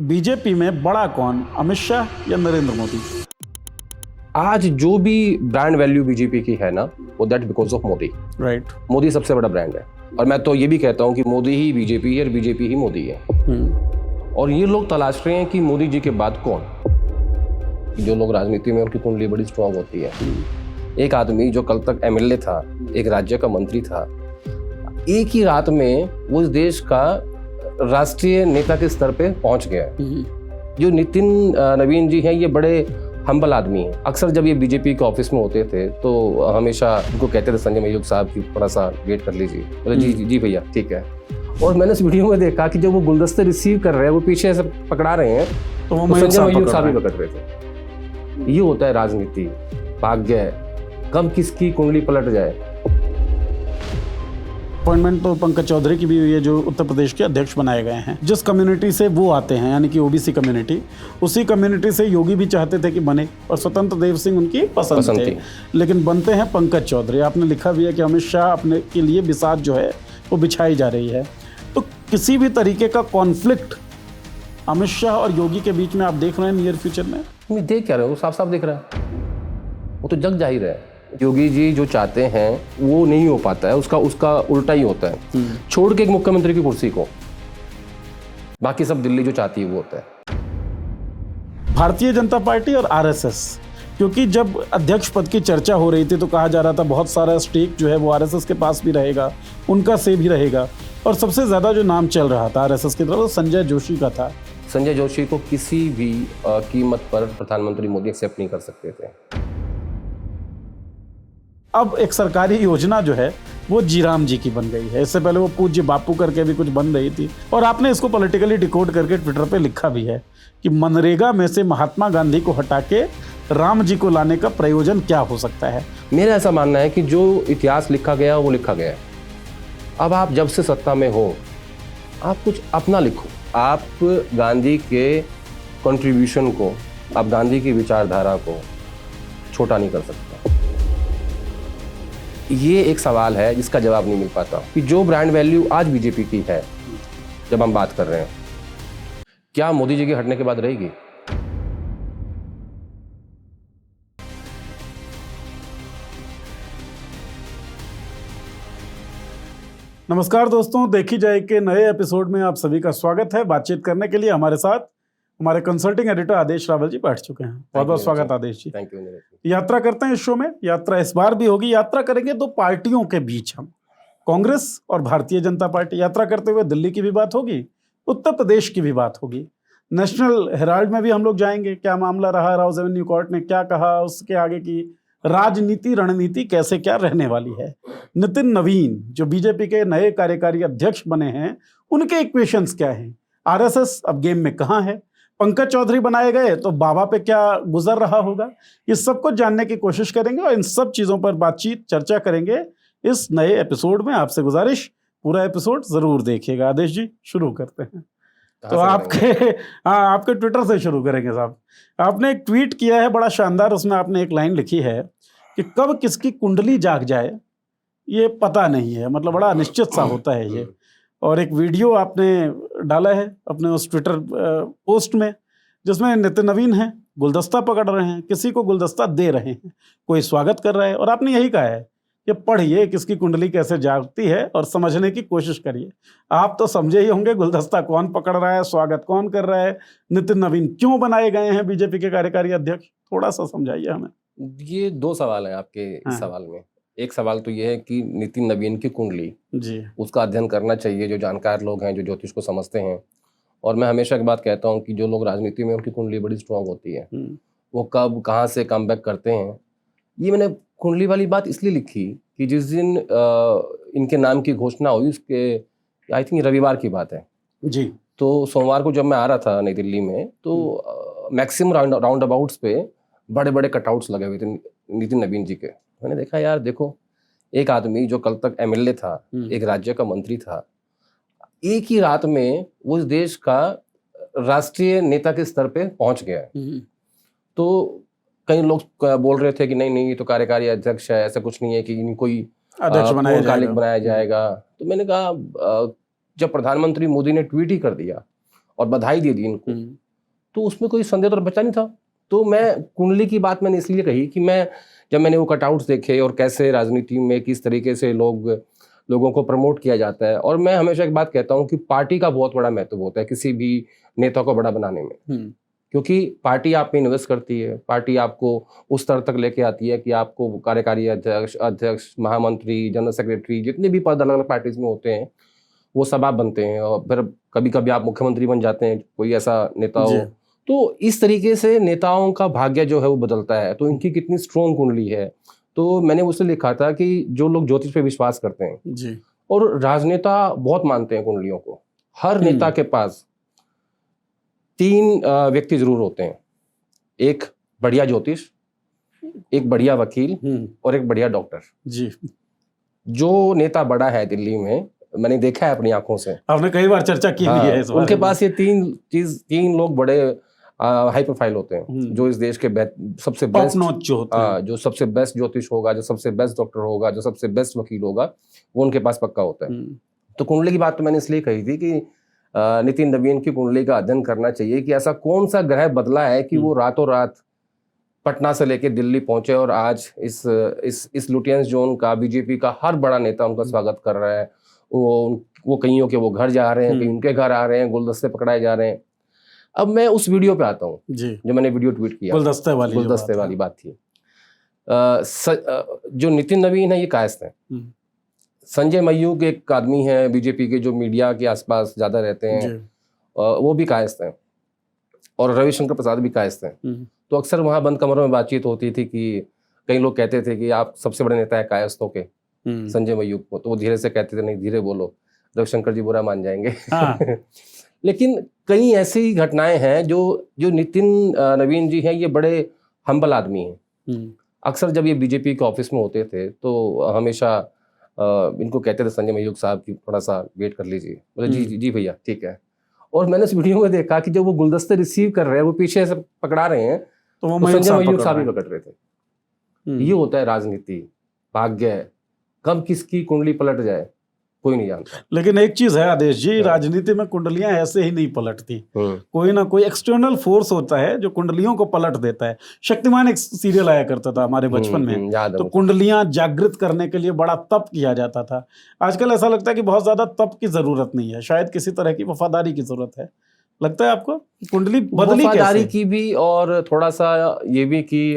BJP में बड़ा कौन, अमित शाह या नरेंद्र मोदी? आज जो भी ब्रांड वैल्यू बीजेपी की है ना, वो that because of Modi. Right. Modi सबसे बड़ा ब्रांड है, और मैं तो ये भी कहता हूँ कि मोदी ही बीजेपी है और बीजेपी ही मोदी है। और ये लोग तलाश रहे हैं कि मोदी जी के बाद कौन। जो लोग राजनीति में, उनकी कुंडली बड़ी स्ट्रांग होती है। एक आदमी जो कल तक एमएलए था, एक राज्य का मंत्री था, एक ही रात में वो इस देश का राष्ट्रीय नेता के स्तर पे पहुंच गया। जो नितिन नवीन जी हैं, ये बड़े हम्बल आदमी हैं। अक्सर जब ये बीजेपी के ऑफिस में होते थे तो हमेशा उनको कहते थे, संजय मयूख साहब की थोड़ा सा वेट कर लीजिए। बोले जी जी भैया ठीक है। और मैंने उस वीडियो में देखा कि जब वो गुलदस्ते रिसीव कर रहे हैं, वो पीछे से पकड़ा रहे हैं, तो संजय मयूख साहब भी पकड़ रहे थे। ये होता है राजनीति, भाग्य है, कब किसकी कुंडली पलट जाए। अपॉइंटमेंट तो पंकज चौधरी की भी हुई है, जो उत्तर प्रदेश के अध्यक्ष बनाए गए हैं। जिस कम्युनिटी से वो आते हैं, यानी कि ओबीसी कम्युनिटी, उसी कम्युनिटी से योगी भी चाहते थे कि बने, और स्वतंत्र देव सिंह उनकी पसंद थे। लेकिन बनते हैं पंकज चौधरी। आपने लिखा भी है कि अमित शाह अपने के लिए बिसात जो है वो बिछाई जा रही है। तो किसी भी तरीके का कॉन्फ्लिक्ट अमित शाह और योगी के बीच में आप देख रहे हैं नियर फ्यूचर में? मैं देख क्या रहे हो, साफ साफ दिख रहा है, वो तो जग जाहिर है। योगी जी जो चाहते हैं वो नहीं हो पाता है, उसका उल्टा ही होता है। छोड़ के एक मुख्यमंत्री की कुर्सी को, बाकी सब दिल्ली जो चाहती है वो होता है। भारतीय जनता पार्टी और आरएसएस, क्योंकि जब अध्यक्ष पद की चर्चा हो रही थी तो कहा जा रहा था बहुत सारा स्टेक जो है वो आरएसएस के पास भी रहेगा, उनका से भी रहेगा। और सबसे ज्यादा जो नाम चल रहा था आरएसएस की तरफ, वो संजय जोशी का था। संजय जोशी को किसी भी कीमत पर प्रधानमंत्री मोदी एक्सेप्ट नहीं कर सकते थे। अब एक सरकारी योजना जो है वो जीराम जी की बन गई है। इससे पहले वो पूज्य बापू करके भी कुछ बन रही थी, और आपने इसको पॉलिटिकली डिकोड करके ट्विटर पे लिखा भी है कि मनरेगा में से महात्मा गांधी को हटा के राम जी को लाने का प्रयोजन क्या हो सकता है। मेरा ऐसा मानना है कि जो इतिहास लिखा गया वो लिखा गया है। अब आप जब से सत्ता में हो, आप कुछ अपना लिखो। आप गांधी के कंट्रीब्यूशन को, आप गांधी की विचारधारा को छोटा नहीं कर सकते। ये एक सवाल है जिसका जवाब नहीं मिल पाता कि जो ब्रांड वैल्यू आज बीजेपी की है, जब हम बात कर रहे हैं, क्या मोदी जी के हटने के बाद रहेगी? नमस्कार दोस्तों, देखी जाए के नए एपिसोड में आप सभी का स्वागत है। बातचीत करने के लिए हमारे साथ हमारे कंसल्टिंग एडिटर आदेश रावल जी बैठ चुके हैं। बहुत बहुत स्वागत आदेश जी। Thank you. यात्रा करते हैं इस शो में। यात्रा इस बार भी होगी। यात्रा करेंगे दो पार्टियों के बीच, हम कांग्रेस और भारतीय जनता पार्टी। यात्रा करते हुए दिल्ली की भी बात होगी, उत्तर प्रदेश की भी बात होगी। नेशनल हेराल्ड में भी हम लोग जाएंगे, क्या मामला रहा, राउज एवेन्यू कोर्ट ने क्या कहा, उसके आगे की राजनीति रणनीति कैसे क्या रहने वाली है। नितिन नवीन जो बीजेपी के नए कार्यकारी अध्यक्ष बने हैं, उनके इक्वेशंस क्या हैं, आरएसएस अब गेम में कहाँ है, पंकज चौधरी बनाए गए तो बाबा पे क्या गुजर रहा होगा, ये सब कुछ जानने की कोशिश करेंगे और इन सब चीजों पर बातचीत चर्चा करेंगे इस नए एपिसोड में। आपसे गुजारिश, पूरा एपिसोड जरूर देखिएगा। आदेश जी शुरू करते हैं। तो आपके ट्विटर से शुरू करेंगे साहब। आपने एक ट्वीट किया है बड़ा शानदार, उसमें आपने एक लाइन लिखी है कि कब किसकी कुंडली जाग जाए ये पता नहीं है, मतलब बड़ा अनिश्चित सा होता है ये। और एक वीडियो आपने डाला है अपने उस ट्विटर पोस्ट में, जिसमें नितिन नवीन है, गुलदस्ता पकड़ रहे हैं, किसी को गुलदस्ता दे रहे हैं, कोई स्वागत कर रहा है, और आपने यही कहा है कि पढ़िए किसकी कुंडली कैसे जागती है और समझने की कोशिश करिए। आप तो समझे ही होंगे गुलदस्ता कौन पकड़ रहा है, स्वागत कौन कर रहा है, नितिन नवीन क्यों बनाए गए हैं बीजेपी के कार्यकारी अध्यक्ष, थोड़ा सा समझाइए हमें। ये दो सवाल हैं आपके इस सवाल में। एक सवाल तो ये है कि नितिन नवीन की कुंडली जी, उसका अध्ययन करना चाहिए जो जानकार लोग हैं, जो ज्योतिष को समझते हैं। और मैं हमेशा एक बात कहता हूँ कि जो लोग राजनीति में, उनकी कुंडली बड़ी स्ट्रांग होती है। वो कब कहाँ से कम बैक करते हैं। ये मैंने कुंडली वाली बात इसलिए लिखी कि जिस दिन इनके नाम की घोषणा हुई, उसके आई थिंक रविवार की बात है जी। तो सोमवार को जब मैं आ रहा था नई दिल्ली में, तो मैक्सिमम राउंड अबाउट्स पे बड़े बड़े कटआउट्स लगे हुए थे नितिन नवीन जी के। मैंने देखा, यार देखो, एक आदमी जो कल तक एमएलए था, एक राज्य का मंत्री था, एक ही रात में वो इस देश का राष्ट्रीय नेता के स्तर पे पहुंच गया। तो कई लोग बोल रहे थे कि नहीं ये तो कार्यकारी अध्यक्ष है, ऐसा कुछ नहीं है कि इनको ही अध्यक्ष बनाया जाएगा। तो मैंने कहा, जब प्रधानमंत्री मोदी ने ट्वीट ही कर दिया और बधाई दे दी इनको, तो उसमें कोई संदेह तो बचा नहीं था। तो मैं कुंडली की बात मैंने इसलिए कही कि जब मैंने वो कटआउट्स देखे और कैसे राजनीति में किस तरीके से लोगों को प्रमोट किया जाता है, और मैं हमेशा एक बात कहता हूं कि पार्टी का बहुत बड़ा महत्व होता है किसी भी नेता को बड़ा बनाने में, क्योंकि पार्टी आप में इन्वेस्ट करती है, पार्टी आपको उस स्तर तक लेके आती है कि आपको कार्यकारी अध्यक्ष, महामंत्री, जनरल सेक्रेटरी, जितने भी पद अलग अलग पार्टीज में होते हैं वो सब आप बनते हैं, और फिर कभी कभी आप मुख्यमंत्री बन जाते हैं, कोई ऐसा नेता हो। तो इस तरीके से नेताओं का भाग्य जो है वो बदलता है। तो इनकी कितनी स्ट्रॉन्ग कुंडली है। तो मैंने उससे लिखा था कि जो लोग ज्योतिष पे विश्वास करते हैं जी, और राजनेता बहुत मानते हैं कुंडलियों को, हर नेता के पास 3 व्यक्ति जरूर होते हैं, एक बढ़िया ज्योतिष, एक बढ़िया वकील और एक बढ़िया डॉक्टर जी। जो नेता बड़ा है दिल्ली में, मैंने देखा है अपनी आंखों से, आपने कई बार चर्चा की भी है इस बारे उनके में। पास ये 3 लोग बड़े हाई प्रोफाइल होते हैं, जो इस देश के सबसे बेस्ट जो होते हैं, जो सबसे बेस्ट ज्योतिष होगा, जो सबसे बेस्ट डॉक्टर होगा, जो सबसे बेस्ट वकील होगा, वो उनके पास पक्का होता है। तो कुंडली की बात तो मैंने इसलिए कही थी कि नितिन नवीन की कुंडली का अध्ययन करना चाहिए कि ऐसा कौन सा ग्रह बदला है कि वो रातों रात पटना से लेके दिल्ली पहुंचे और आज इस लुटियंस जोन का, बीजेपी का हर बड़ा नेता उनका स्वागत कर रहा है। वो कईयों के वो घर जा रहे हैं, कहीं उनके घर आ रहे हैं, गुलदस्ते पकड़ाए जा रहे हैं। अब मैं उस वीडियो पे आता हूँ जो मैंने वीडियो ट्वीट किया, गुलदस्ते वाली बात थी। जो नितिन नवीन है ये कायस्थ है। संजय मयूख एक आदमी है बीजेपी के जो मीडिया के आसपास ज्यादा रहते हैं, वो भी कायस्थ हैं, और रविशंकर प्रसाद भी कायस्थ हैं। तो अक्सर वहां बंद कमरों में बातचीत होती थी कि कई लोग कहते थे कि आप सबसे बड़े नेता है कायस्थों के, संजय मयूख को, तो वो धीरे से कहते थे नहीं धीरे बोलो, रविशंकर जी बुरा मान जाएंगे। हाँ। लेकिन कई ऐसी घटनाएं हैं जो नितिन नवीन जी हैं, ये बड़े हम्बल आदमी हैं। अक्सर जब ये बीजेपी के ऑफिस में होते थे तो हमेशा इनको कहते थे संजय मयूख साहब की थोड़ा सा वेट कर लीजिए, बोले जी जी भैया ठीक है। और मैंने उस वीडियो में देखा कि जब वो गुलदस्ते रिसीव कर रहे हैं, वो पीछे से पकड़ा रहे हैं, तो संजय मयूख साहब ही पकड़ रहे थे। ये होता है राजनीति, भाग्य, कब किसकी कुंडली पलट जाए कोई नहीं जानता। लेकिन एक चीज है आदेश जी, राजनीति में कुंडलियां ऐसे ही नहीं पलटती, कोई ना कोई एक्सटर्नल फोर्स होता है जो कुंडलियों को पलट देता है। शक्तिमान एक सीरियल आया करता था हमारे बचपन में, तो कुंडलियां जागृत करने के लिए बड़ा तप किया जाता था। आजकल ऐसा लगता है कि बहुत ज्यादा तप की जरूरत नहीं है, शायद किसी तरह की वफादारी की जरूरत है। लगता है आपको कुंडली बदली वफादारी की भी, और थोड़ा सा ये भी कि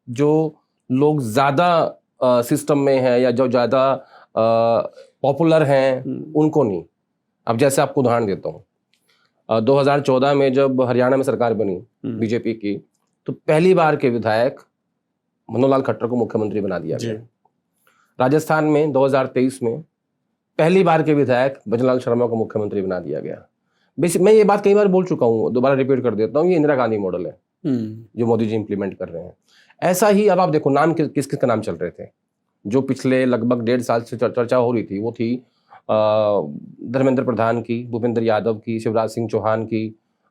जो लोग ज्यादा सिस्टम में है या जो ज्यादा पॉपुलर हैं उनको नहीं। अब जैसे आपको उदाहरण देता हूँ, 2014 में जब हरियाणा में सरकार बनी बीजेपी की, तो पहली बार के विधायक मनोहर लाल खट्टर को मुख्यमंत्री बना दिया गया। राजस्थान में 2023 में पहली बार के विधायक भजनलाल शर्मा को मुख्यमंत्री बना दिया गया। मैं ये बात कई बार बोल चुका हूँ, दोबारा रिपीट कर देता हूँ, ये इंदिरा गांधी मॉडल है जो मोदी जी इंप्लीमेंट कर रहे हैं। ऐसा ही अब आप देखो, नाम किस किस का नाम चल रहे थे जो पिछले लगभग 1.5 साल से चर्चा हो रही थी, वो थी धर्मेंद्र प्रधान की, भूपेंद्र यादव की, शिवराज सिंह चौहान की,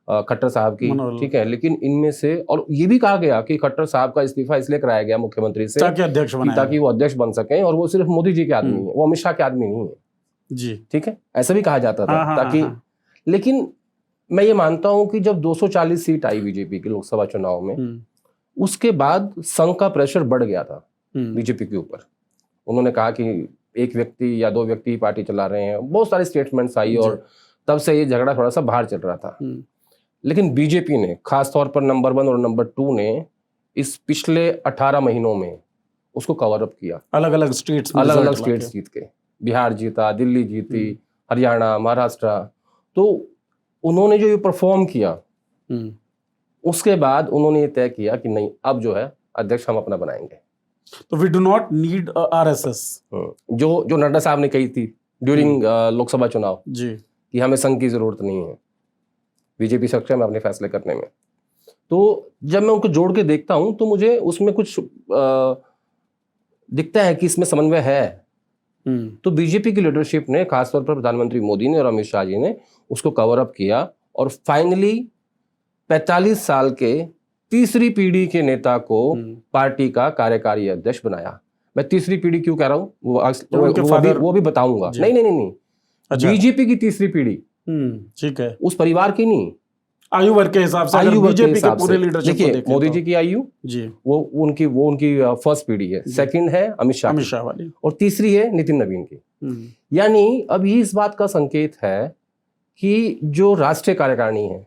खट्टर साहब की, ठीक है। लेकिन इनमें से, और ये भी कहा गया कि खट्टर साहब का इस्तीफा इसलिए कराया गया मुख्यमंत्री से ताकि वो अध्यक्ष बन सकें, और वो सिर्फ मोदी जी के आदमी है, वो अमित शाह के आदमी नहीं है जी, ठीक है, ऐसा भी कहा जाता था ताकि। लेकिन मैं ये मानता हूं कि जब 240 सीट आई बीजेपी के लोकसभा चुनाव में, उसके बाद संघ का प्रेशर बढ़ गया था बीजेपी के ऊपर। उन्होंने कहा कि एक व्यक्ति या 2 व्यक्ति पार्टी चला रहे हैं, बहुत सारे स्टेटमेंट्स आई, और तब से ये झगड़ा थोड़ा सा बाहर चल रहा था। लेकिन बीजेपी ने, खासतौर पर नंबर 1 और नंबर 2 ने, इस पिछले 18 महीनों में उसको कवर अप किया। अलग अलग स्टेट्स जीत के, बिहार जीता, दिल्ली जीती, हरियाणा, महाराष्ट्र। तो उन्होंने जो ये परफॉर्म किया, उसके बाद उन्होंने ये तय किया कि नहीं, अब जो है अध्यक्ष हम अपना बनाएंगे। तो we do not need RSS, जो नड्डा साहब ने कही थी ड्यूरिंग लोकसभा चुनाव जी, कि हमें संघ की जरूरत नहीं है, बीजेपी सक्षम है अपने फैसले करने में। तो जब मैं उनको जोड़ के देखता हूं तो मुझे उसमें कुछ दिखता है कि इसमें समन्वय है। तो बीजेपी की लीडरशिप ने, खासतौर पर प्रधानमंत्री मोदी ने और अमित शाह जी ने, उसको कवर अप किया, और फाइनली 45 साल के तीसरी पीढ़ी के नेता को पार्टी का कार्यकारी अध्यक्ष बनाया। मैं तीसरी पीढ़ी क्यों कह रहा हूं वो भी बताऊंगा। नहीं, बीजेपी की तीसरी पीढ़ी, ठीक है। उस परिवार की नहीं, आयु वर्ग के हिसाब से, आयु वर्ग के बीजेपी के हिसाब पूरे से। लीडरशिप को देखिए देखें मोदी तो। जी की आयु जी, वो उनकी फर्स्ट पीढ़ी है, सेकंड है अमित शाह वाली, और तीसरी है नितिन नवीन की। यानी अब ये इस बात का संकेत है कि जो राष्ट्रीय कार्यकारिणी है,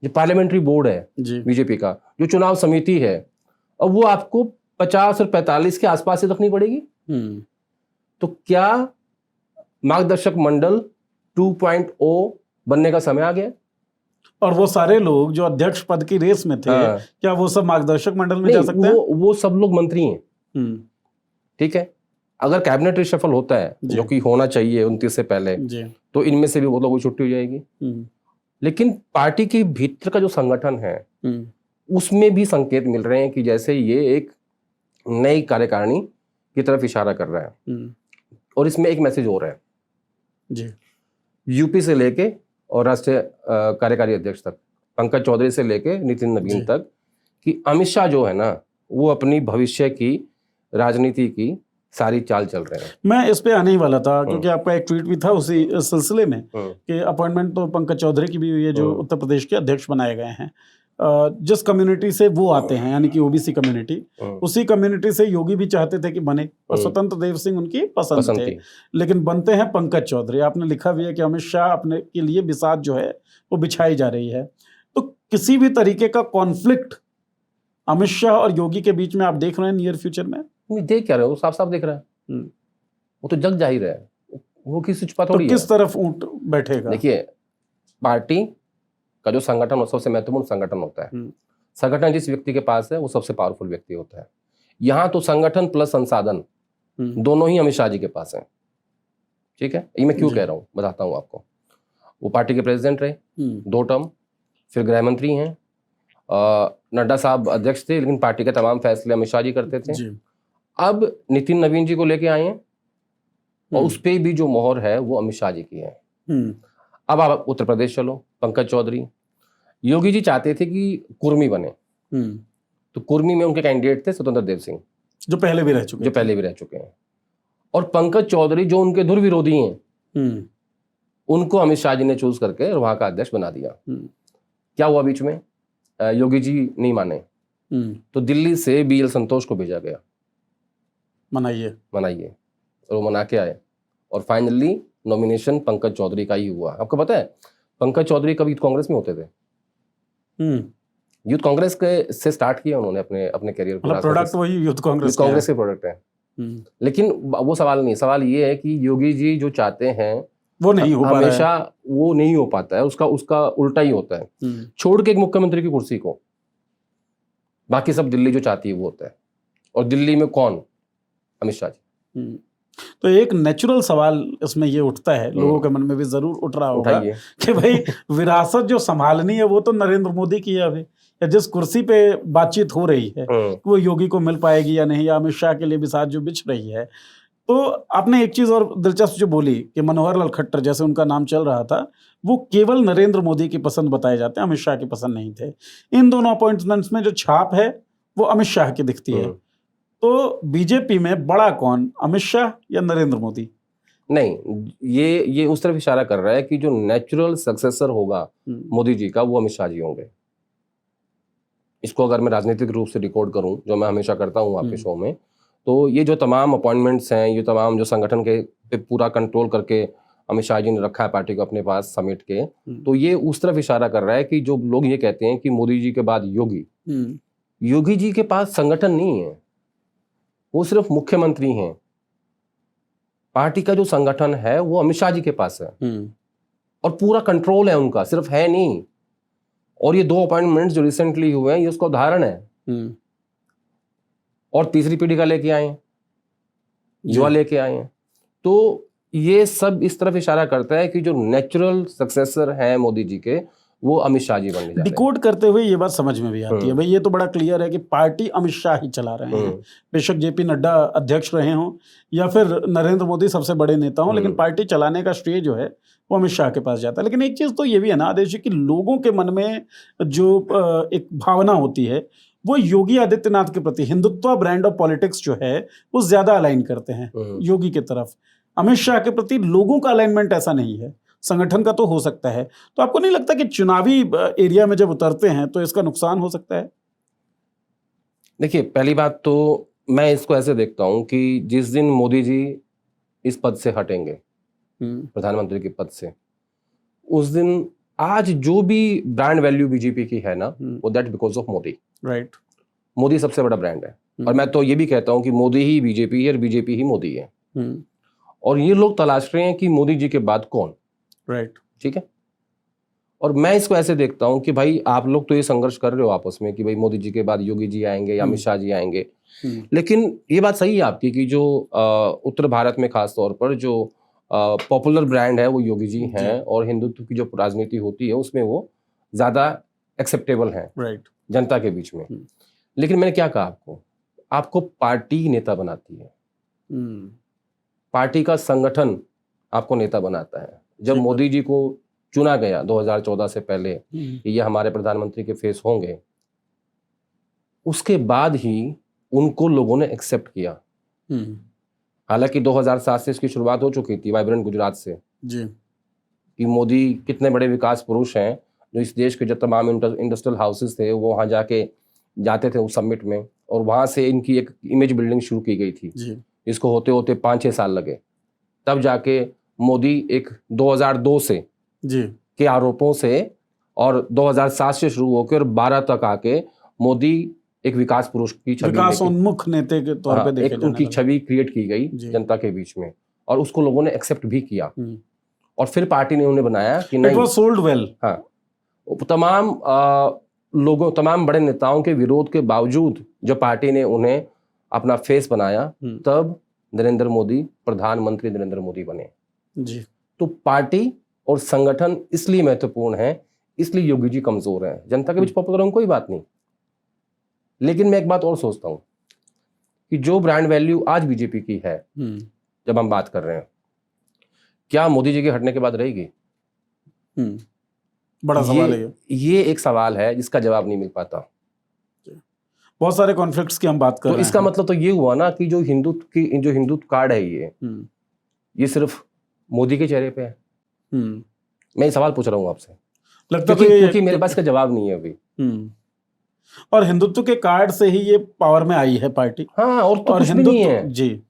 जो पार्लियामेंट्री बोर्ड है बीजेपी का, जो चुनाव समिति है, अब वो आपको 50 और 45 के आसपास से रखनी पड़ेगी। तो क्या मार्गदर्शक मंडल 2.0 बनने का समय आ गया? और वो सारे लोग जो अध्यक्ष पद की रेस में थे, क्या वो सब मार्गदर्शक मंडल में जा सकते हैं? वो सब लोग मंत्री हैं। ठीक है, अगर कैबिनेट रिशफल होता है, जो कि होना चाहिए 29 से पहले, तो इनमें से भी वो लोगों की छुट्टी हो जाएगी। लेकिन पार्टी के भीतर का जो संगठन है, उसमें भी संकेत मिल रहे हैं कि जैसे ये एक नई कार्यकारिणी की तरफ इशारा कर रहा है। और इसमें एक मैसेज हो रहा है जी, यूपी से लेके और राष्ट्रीय कार्यकारी अध्यक्ष तक, पंकज चौधरी से लेके नितिन नवीन तक, कि अमित शाह जो है ना, वो अपनी भविष्य की राजनीति की सारी चाल चल रहे हैं। मैं इस पे आने ही वाला था, क्योंकि आपका एक ट्वीट भी था उसी सिलसिले में कि अपॉइंटमेंट तो पंकज चौधरी की भी हुई है, जो उत्तर प्रदेश के अध्यक्ष बनाए गए हैं। जिस कम्युनिटी से वो आते हैं, यानी कि ओबीसी कम्युनिटी, उसी कम्युनिटी से योगी भी चाहते थे कि बने, और स्वतंत्र देव सिंह उनकी पसंद थे, लेकिन बनते हैं पंकज चौधरी। आपने लिखा भी है कि अमित शाह अपने के लिए बिसात जो है वो बिछाई जा रही है। तो किसी भी तरीके का कॉन्फ्लिक्ट अमित शाह और योगी के बीच में आप देख रहे हैं नियर फ्यूचर में? देख क्या रहे हो, साफ साफ दिख रहा है, वो तो जग जाहिर है, वो किसी छुपा थोड़ी है। किस तरफ ऊंट बैठेगा? देखिए, पार्टी का जो संगठन वो सबसे महत्वपूर्ण संगठन होता है। संगठन जिस व्यक्ति के पास है वो सबसे पावरफुल व्यक्ति होता है। यहाँ तो संगठन प्लस संसाधन दोनों ही अमित शाह जी के पास है। ठीक है, ये मैं क्यों कह रहा हूँ, बताता हूँ आपको। वो पार्टी के प्रेसिडेंट रहे 2 टर्म, फिर गृह मंत्री हैं, नड्डा साहब अध्यक्ष थे, लेकिन पार्टी के तमाम फैसले अमित शाह जी करते थे। अब नितिन नवीन जी को लेके आए हैं, और उस पर भी जो मोहर है वो अमित शाह जी की है। अब आप उत्तर प्रदेश चलो, पंकज चौधरी, योगी जी चाहते थे कि कुर्मी बने, तो कुर्मी में उनके कैंडिडेट थे स्वतंत्र देव सिंह, जो पहले भी रह चुके हैं। और पंकज चौधरी जो उनके धुर विरोधी हैं, उनको अमित शाह जी ने चूज करके वहां का अध्यक्ष बना दिया। क्या हुआ बीच में? योगी जी नहीं माने, तो दिल्ली से BL संतोष को भेजा गया, मनाइए, और वो मना के आए, और फाइनली नॉमिनेशन पंकज चौधरी का ही हुआ। आपको पता है पंकज चौधरी कभी यूथ कांग्रेस में होते थे, यूथ कांग्रेस के से स्टार्ट किया उन्होंने अपने करियर को। प्रोडक्ट वही यूथ कांग्रेस के प्रोडक्ट है। लेकिन वो सवाल नहीं, सवाल ये है कि योगी जी जो चाहते हैं वो नहीं हो पा रहा है, हमेशा वो नहीं हो पाता है, उसका उल्टा ही होता है। छोड़ के एक मुख्यमंत्री की कुर्सी को, बाकी सब दिल्ली जो चाहती है वो होता है। और दिल्ली में कौन? अमित शाह जी। तो एक नेचुरल सवाल इसमें ये उठता है, लोगों के मन में भी जरूर उठ रहा होगा कि भाई विरासत जो संभालनी है वो तो नरेंद्र मोदी की है अभी, या जिस कुर्सी पे बातचीत हो रही है वो योगी को मिल पाएगी या नहीं, या अमित शाह के लिए भी साथ जो बिछ रही है। तो आपने एक चीज और दिलचस्प जो बोली कि मनोहर लाल खट्टर जैसे उनका नाम चल रहा था, वो केवल नरेंद्र मोदी की पसंद बताए जाते हैं, अमित शाह की पसंद नहीं थे। इन दोनों अपॉइंटमेंट्स में जो छाप है वो अमित शाह की दिखती है। तो बीजेपी में बड़ा कौन, अमित शाह या नरेंद्र मोदी? नहीं, ये उस तरफ इशारा कर रहा है कि जो नेचुरल सक्सेसर होगा मोदी जी का वो अमित शाह जी होंगे। इसको अगर मैं राजनीतिक रूप से डिकोड करूं, जो मैं हमेशा करता हूं आपके शो में, तो ये जो तमाम अपॉइंटमेंट्स हैं, ये तमाम जो संगठन के पे पूरा कंट्रोल करके अमित शाह जी ने रखा है पार्टी को अपने पास समेट के, तो ये उस तरफ इशारा कर रहा है कि जो लोग ये कहते हैं कि मोदी जी के बाद योगी जी के पास संगठन नहीं है, वो सिर्फ मुख्यमंत्री हैं। पार्टी का जो संगठन है वो अमित शाह जी के पास है, और पूरा कंट्रोल है उनका, सिर्फ है नहीं। और ये 2 अपॉइंटमेंट्स जो रिसेंटली हुए हैं ये उसका उदाहरण है। और तीसरी पीढ़ी का लेके आए हैं, युवा लेके आए हैं। तो ये सब इस तरफ इशारा करता है कि जो नेचुरल सक्सेसर हैं मोदी जी के, वो अमित शाह जी बनने जा रहे हैं। डिकोड करते हुए ये बात समझ में भी आती है, भाई ये तो बड़ा क्लियर है कि पार्टी अमित शाह ही चला रहे हैं। बेशक जेपी नड्डा अध्यक्ष रहे हों या फिर नरेंद्र मोदी सबसे बड़े नेता हों, लेकिन पार्टी चलाने का श्रेय जो है वो अमित शाह के पास जाता है। लेकिन एक चीज तो ये भी है ना आदेश जी, कि लोगों के मन में जो एक भावना होती है वो योगी आदित्यनाथ के प्रति, हिंदुत्व ब्रांड ऑफ पॉलिटिक्स जो है वो ज्यादा अलाइन करते हैं योगी की तरफ। अमित शाह के प्रति लोगों का अलाइनमेंट ऐसा नहीं है, संगठन का तो हो सकता है, तो आपको नहीं लगता कि चुनावी एरिया में जब उतरते हैं तो इसका नुकसान हो सकता है? देखिए, पहली बात तो मैं इसको ऐसे देखता हूं कि जिस दिन मोदी जी इस पद से हटेंगे, प्रधानमंत्री के पद से, उस दिन आज जो भी ब्रांड वैल्यू बीजेपी की है ना, वो that because of Modi. Right. Modi सबसे बड़ा ब्रांड है। और मैं तो ये भी कहता हूं कि मोदी ही बीजेपी है और बीजेपी ही मोदी है। और ये लोग तलाश रहे हैं कि मोदी जी के बाद कौन। राइट। ठीक है। और मैं इसको ऐसे देखता हूं कि भाई आप लोग तो ये संघर्ष कर रहे हो आपस में कि भाई मोदी जी के बाद योगी जी आएंगे या अमित शाह जी आएंगे, लेकिन ये बात सही है आपकी कि जो उत्तर भारत में खास तौर पर जो पॉपुलर ब्रांड है वो योगी जी हैं, और हिंदुत्व की जो राजनीति होती है उसमें वो ज्यादा एक्सेप्टेबल हैं राइट जनता के बीच में। लेकिन मैंने क्या कहा आपको पार्टी नेता बनाती है, पार्टी का संगठन आपको नेता बनाता है। जब मोदी जी को चुना गया 2014 से पहले कि ये हमारे प्रधानमंत्री के फेस होंगे, उसके बाद ही उनको लोगों ने एक्सेप्ट किया। हालांकि 2007 से इसकी शुरुआत हो चुकी थी वाइब्रेंट गुजरात से जी, कि मोदी कितने बड़े विकास पुरुष हैं, जो इस देश के जो तमाम इंडस्ट्रियल हाउसेस थे वो वहाँ जाते थे उस समिट में, और वहाँ से इनकी एक इमेज बिल्डिंग शुरू की गई थी जी। इसको होते होते 5-6 साल लगे, तब जाके मोदी एक 2002 से जी के आरोपों से और 2007 से शुरू होकर 12 तक आके मोदी एक विकास पुरुष की छवि, विकासोन्मुख नेता के तौर पे देखे एक उनकी छवि क्रिएट की गई जनता के बीच में, और उसको लोगों ने एक्सेप्ट भी किया। और फिर पार्टी ने उन्हें बनाया कि नहीं, It was sold well। हाँ, तमाम लोगों, तमाम बड़े नेताओं के विरोध के बावजूद जो पार्टी ने उन्हें अपना फेस बनाया, तब नरेंद्र मोदी प्रधानमंत्री नरेंद्र मोदी बने जी। तो पार्टी और संगठन इसलिए महत्वपूर्ण है, इसलिए योगी जी कमजोर हैं। जनता के बीच पॉपुलर हों कोई बात नहीं, लेकिन मैं एक बात और सोचता हूं कि जो ब्रांड वैल्यू आज बीजेपी की है, जब हम बात कर रहे हैं, क्या मोदी जी के हटने के बाद रहेगी? बड़ा सवाल है ये एक सवाल है जिसका जवाब नहीं मिल पाता। बहुत सारे कॉन्फ्लिक्ट्स की हम बात कर रहे हैं। इसका मतलब तो ये हुआ ना कि जो हिंदुत्व कार्ड है ये सिर्फ मोदी के चेहरे पे है। मैं ये सवाल पूछ रहा हूँ आपसे, लगता है क्योंकि मेरे पास का जवाब नहीं है अभी। और हिंदुत्व के कार्ड से ही ये पावर में आई है पार्टी। हाँ, और तो कुछ भी नहीं है जी,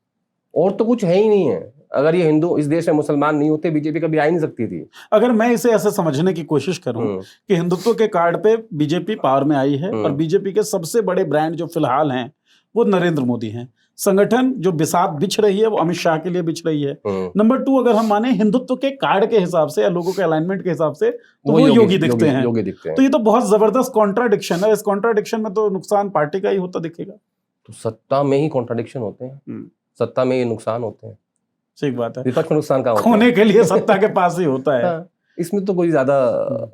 और तो कुछ है ही नहीं है। अगर ये हिंदू इस देश में मुसलमान नहीं होते, बीजेपी कभी आ ही नहीं सकती थी। अगर मैं इसे ऐसे समझने की कोशिश करूं कि हिंदुत्व के कार्ड पे बीजेपी पावर में आई है, और बीजेपी के सबसे बड़े ब्रांड जो फिलहाल हैं वो नरेंद्र मोदी हैं, संगठन जो बिसात बिछ रही है वो अमित शाह के लिए बिछ रही है। नंबर 2, अगर हम माने हिंदुत्व के कार्ड के हिसाब से या लोगों के अलाइनमेंट के हिसाब से, तो वो योगी दिखते हैं। तो ये तो बहुत जबरदस्त कॉन्ट्राडिक्शन है। इस कॉन्ट्राडिक्शन में तो नुकसान पार्टी का ही होता दिखेगा। तो सत्ता में ही कॉन्ट्राडिक्शन होते हैं, सत्ता में ये नुकसान होते हैं। ठीक बात है। विपक्ष में नुकसान कहाँ होता है? खोने के लिए सत्ता के पास ही होता है। हाँ, इसमें तो कोई ज्यादा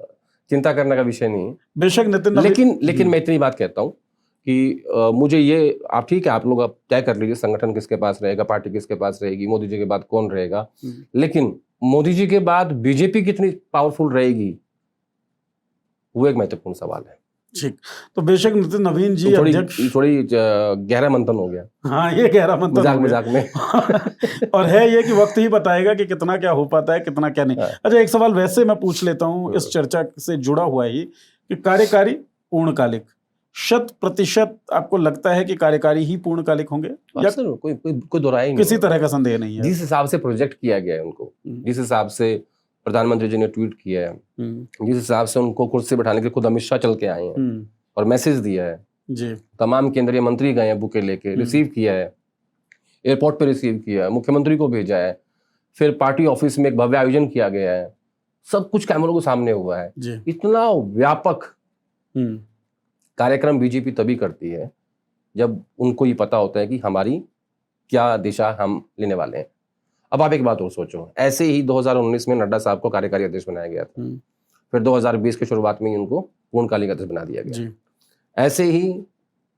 चिंता करने का विषय नहीं है। बेशक नितिन, लेकिन मैं इतनी बात कहता हूँ कि मुझे ये, आप ठीक है, आप लोग अब तय कर लीजिए संगठन किसके पास रहेगा, पार्टी किसके पास रहेगी, मोदी जी के बाद कौन रहेगा, लेकिन मोदी जी के बाद बीजेपी कितनी पावरफुल रहेगी, वो एक महत्वपूर्ण सवाल है। ठीक, तो बेशक नितिन नवीन जी थोड़ी गहरा मंथन हो गया। हाँ, ये गहरा मंथन मजाक में और है ये कि वक्त ही बताएगा कि कितना क्या हो पाता है, कितना क्या नहीं। अच्छा, एक सवाल वैसे मैं पूछ लेता हूँ, इस चर्चा से जुड़ा हुआ ही, कि कार्यकारी पूर्णकालिक 100% आपको लगता है कि कार्यकारी ही पूर्णकालिक होंगे या कोई दोहराई नहीं, किसी तरह का संदेह नहीं है? जिस हिसाब से प्रोजेक्ट किया गया है उनको, जिस हिसाब से प्रधानमंत्री जी ने ट्वीट किया है, जिस हिसाब से उनको कुर्सी बैठाने के खुद अमित शाह चल के आए हैं और मैसेज दिया है जी, तमाम केंद्रीय मंत्री गए हैं बुके लेके, रिसीव किया है, एयरपोर्ट पे रिसीव किया है, मुख्यमंत्री को भेजा है, फिर पार्टी ऑफिस में एक भव्य आयोजन किया गया है, सब कुछ कैमरों के सामने हुआ है। इतना व्यापक कार्यक्रम बीजेपी तभी करती है जब उनको ये पता होता है कि हमारी क्या दिशा हम लेने वाले हैं। अब आप एक बात और सोचो, ऐसे ही 2019 में नड्डा साहब को कार्यकारी अध्यक्ष बनाया गया था, फिर 2020 के शुरुआत में ही उनको पूर्णकालिक अध्यक्ष बना दिया गया। ऐसे ही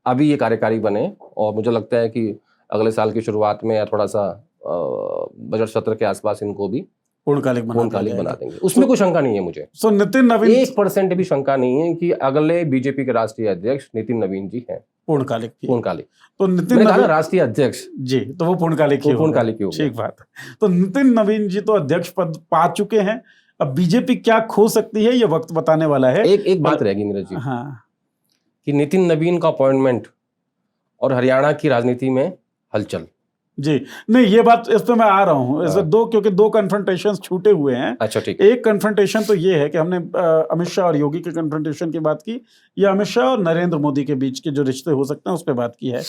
अभी ये कार्यकारी बने, और मुझे लगता है कि अगले साल की शुरुआत में या थोड़ा सा बजट सत्र के आसपास इनको भी पूर्णकालिक बना देंगे। उसमें कोई शंका नहीं है मुझे। सो नितिन नवीन, 1% भी शंका नहीं है कि अगले बीजेपी के राष्ट्रीय अध्यक्ष नितिन नवीन जी हैं पूर्णकालिक। तो नितिन नवीन राष्ट्रीय अध्यक्ष जी, तो वो पूर्णकालिक ही। ठीक बात है। तो नितिन नवीन जी तो अध्यक्ष पद पा चुके हैं, अब बीजेपी क्या खो सकती है ये वक्त बताने वाला है। एक बात रहेगी नीरज जी, हाँ, कि नितिन नवीन का अपॉइंटमेंट और हरियाणा की राजनीति में हलचल। जी, नहीं ये बात, इस पे मैं आ रहा हूँ। इस हाँ। दो, क्योंकि दो कन्फ्रंटेशंस छूटे हुए हैं। अच्छा ठीक है। एक कन्फ्रंटेशन तो ये है कि हमने अमित शाह और योगी के कन्फ्रंटेशन की बात की, या अमित शाह और नरेंद्र मोदी के बीच के जो रिश्ते हो सकते हैं उस पर बात की है।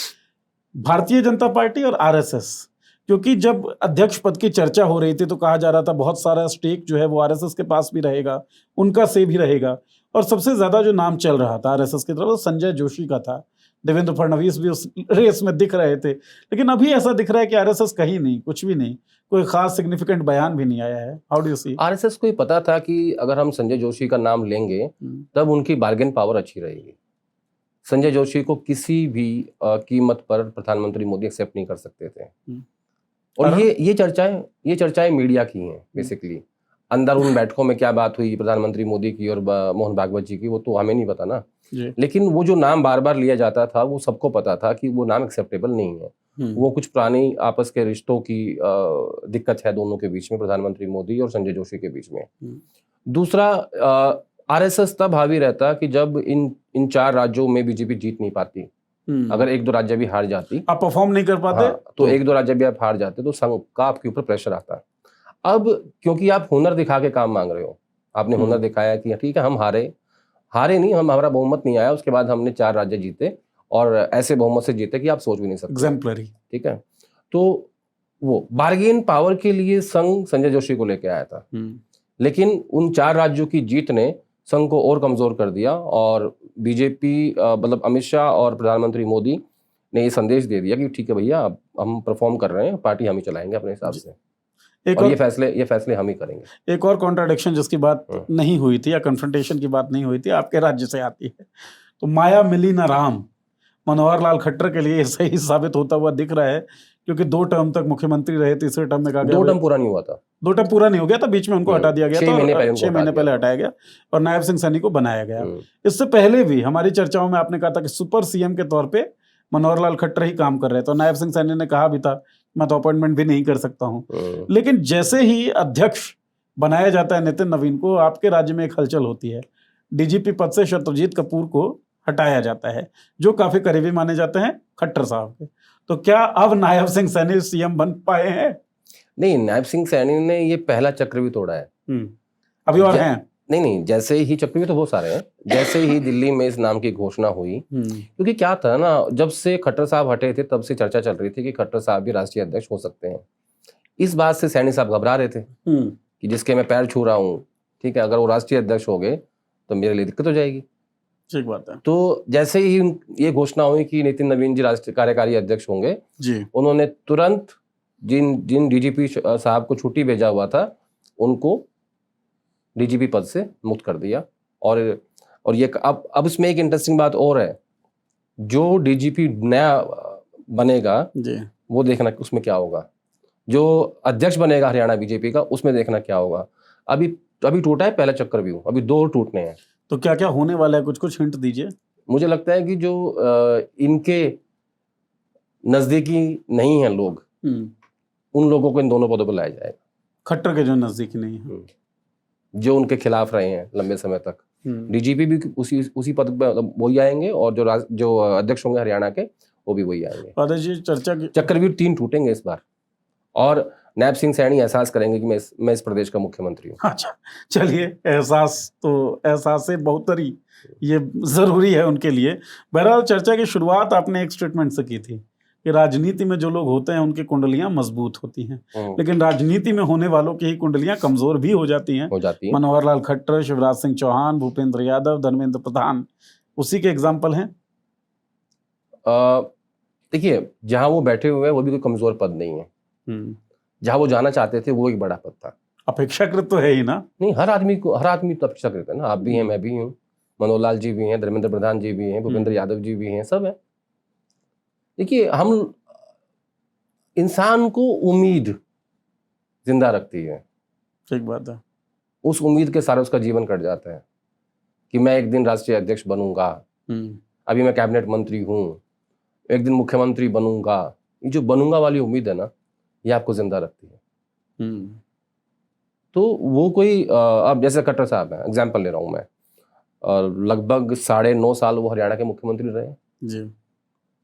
भारतीय जनता पार्टी और आरएसएस, क्योंकि जब अध्यक्ष पद की चर्चा हो रही थी तो कहा जा रहा था बहुत सारा स्टेक जो है वो आरएसएस के पास भी रहेगा, उनका से भी रहेगा, और सबसे ज्यादा जो नाम चल रहा था आरएसएस की तरफ वो संजय जोशी का था। देवेंद्र फडणवीस भी उस रेस में दिख रहे थे, लेकिन अभी ऐसा दिख रहा है कि आरएसएस कहीं नहीं, कुछ भी नहीं, कोई खास सिग्निफिकेंट बयान भी नहीं आया है। How do you see? RSS को ये पता था कि अगर हम संजय जोशी का नाम लेंगे तब उनकी बार्गेन पावर अच्छी रहेगी। संजय जोशी को किसी भी कीमत पर प्रधानमंत्री मोदी एक्सेप्ट नहीं कर सकते थे। और ये चर्चाएं मीडिया की हैं बेसिकली। अंदर उन बैठकों में क्या बात हुई प्रधानमंत्री मोदी की और मोहन भागवत जी की, वो तो हमें नहीं पता ना। लेकिन वो जो नाम बार बार लिया जाता था वो सबको पता था कि वो नाम एक्सेप्टेबल नहीं है। वो कुछ पुरानी आपस के रिश्तों की दिक्कत है दोनों के बीच में, प्रधानमंत्री मोदी और संजय जोशी के बीच में। दूसरा, आरएसएस तब हावी रहता कि जब इन 4 राज्यों में बीजेपी जीत नहीं पाती। अगर 1-2 राज्य भी हार जाती, आप परफॉर्म नहीं कर पाते, हाँ, तो 1-2 राज्य भी आप हार जाते तो संघ का आपके ऊपर प्रेशर आता। अब क्योंकि आप हुनर दिखा के काम मांग रहे हो, आपने हुनर दिखाया कि ठीक है हम हारे नहीं, हमारा बहुमत नहीं आया, उसके बाद हमने 4 राज्य जीते और ऐसे बहुमत से जीते कि आप सोच भी नहीं सकते। एग्जाम्पलरी। ठीक है, तो वो बार्गेन पावर के लिए संघ संजय जोशी को लेके आया था, लेकिन उन 4 राज्यों की जीत ने संघ को और कमजोर कर दिया और बीजेपी मतलब अमित शाह और प्रधानमंत्री मोदी ने ये संदेश दे दिया कि ठीक है भैया अब हम परफॉर्म कर रहे हैं, पार्टी हम ही चलाएंगे अपने हिसाब से, और ये फैसले हम ही करेंगे। एक और कॉन्ट्राडिक्शन जिसकी बात नहीं हुई थी या कन्फ्रंटेशन की बात नहीं हुई थी, आपके राज्य से आती है। तो माया मिली ना राम, मनोहर लाल खट्टर के लिए सही साबित होता हुआ दिख रहा है, क्योंकि 2 टर्म तक मुख्यमंत्री रहे, तीसरे टर्म में कहा गया 2 टर्म पूरा नहीं हुआ था। 2 टर्म पूरा नहीं हो गया था, बीच में उनको हटा दिया गया था, 6 महीने पहले हटाया गया और नायब सिंह सैनी को बनाया गया। इससे पहले भी हमारी चर्चाओं में आपने कहा था कि सुपर सीएम के तौर पे मनोहर लाल खट्टर ही काम कर रहे थे, तो नायब सिंह सैनी ने कहा भी था मैं तो अपॉइंटमेंट भी नहीं कर सकता हूँ। लेकिन जैसे ही अध्यक्ष बनाया जाता है नितिन नवीन को, आपके राज्य में एक हलचल होती है, डीजीपी पद से शत्रुजीत कपूर को हटाया जाता है, जो काफी करीबी माने जाते हैं खट्टर साहब के। तो क्या अब नायब सिंह सैनी सीएम बन पाए हैं? नहीं, नायब सिंह सैनी ने ये पहला चक्र भी तोड़ा है। अभी और हैं? नहीं, जैसे ही चक्र भी तो बहुत सारे हैं। जैसे ही दिल्ली में इस नाम की घोषणा हुई, क्योंकि क्या था ना, जब से खट्टर साहब हटे थे तब से चर्चा चल रही थी कि खट्टर साहब भी राष्ट्रीय अध्यक्ष हो सकते हैं। इस बात से सैनी साहब घबरा रहे थे कि जिसके मैं पैर छू रहा हूँ, ठीक है, अगर वो राष्ट्रीय अध्यक्ष हो गए तो मेरे लिए दिक्कत हो जाएगी। ठीक बात है। तो जैसे ही ये घोषणा हुई कि नितिन नवीन जी राष्ट्रीय कार्यकारी अध्यक्ष होंगे जी, उन्होंने तुरंत जिन डीजीपी साहब को छुट्टी भेजा हुआ था उनको डीजीपी पद से मुक्त कर दिया। और ये अब इसमें एक इंटरेस्टिंग बात और है, जो डीजीपी नया बनेगा जी, वो देखना उसमें क्या होगा, जो अध्यक्ष बनेगा हरियाणा बीजेपी का उसमें देखना क्या होगा। अभी टूटा है पहला चक्कर भी, अभी 2 टूटने हैं। तो क्या क्या होने वाला है, कुछ हिंट दीजिए। मुझे लगता है कि जो इनके नजदीकी नहीं है लोग, उन लोगों को इन दोनों पदों पर लाया जाएगा। खट्टर के जो नजदीकी नहीं है, जो उनके खिलाफ रहे हैं लंबे समय तक, डीजीपी भी उसी पद पर वही आएंगे और जो अध्यक्ष होंगे हरियाणा के वो भी वही आएंगे। जी, चर्चा की चक्रव्यूह 3 टूटेंगे इस बार और नायब सिंह सैनी एहसास करेंगे कि मैं इस प्रदेश का मुख्यमंत्री हूँ। अच्छा, चलिए, एहसास बहुतरी ये जरूरी है उनके लिए। बहरहाल चर्चा की शुरुआत आपने एक स्टेटमेंट से की थी कि राजनीति में जो लोग होते हैं उनकी कुंडलियां मजबूत होती हैं, लेकिन राजनीति में होने वालों की ही कुंडलियां कमजोर भी हो जाती हैं। मनोहर लाल खट्टर, शिवराज सिंह चौहान, भूपेंद्र यादव, धर्मेंद्र प्रधान उसी के एग्जाम्पल हैं। देखिए, जहां वो बैठे हुए हैं वो भी कोई कमजोर पद नहीं है, जहां वो जाना चाहते थे वो एक बड़ा पद था। अपेक्षाकृत तो है ही ना। नहीं, हर आदमी तो अपेक्षाकृत है ना। आप भी हैं, मैं भी हूँ, मनोहर लाल जी भी हैं, धर्मेंद्र प्रधान जी भी हैं, भूपेंद्र यादव जी भी हैं, सब है। देखिए, हम इंसान को उम्मीद जिंदा रखती है। ठीक बात है। उस उम्मीद के सारे उसका जीवन कट जाता है कि मैं एक दिन राष्ट्रीय अध्यक्ष बनूंगा, अभी मैं कैबिनेट मंत्री हूँ, एक दिन मुख्यमंत्री बनूंगा। ये जो बनूंगा वाली उम्मीद है ना, ये आपको जिंदा रखती है। तो वो कोई अब जैसे खट्टर साहब हैं, एग्जाम्पल ले रहा हूँ मैं, लगभग 9.5 साल वो हरियाणा के मुख्यमंत्री रहे जी।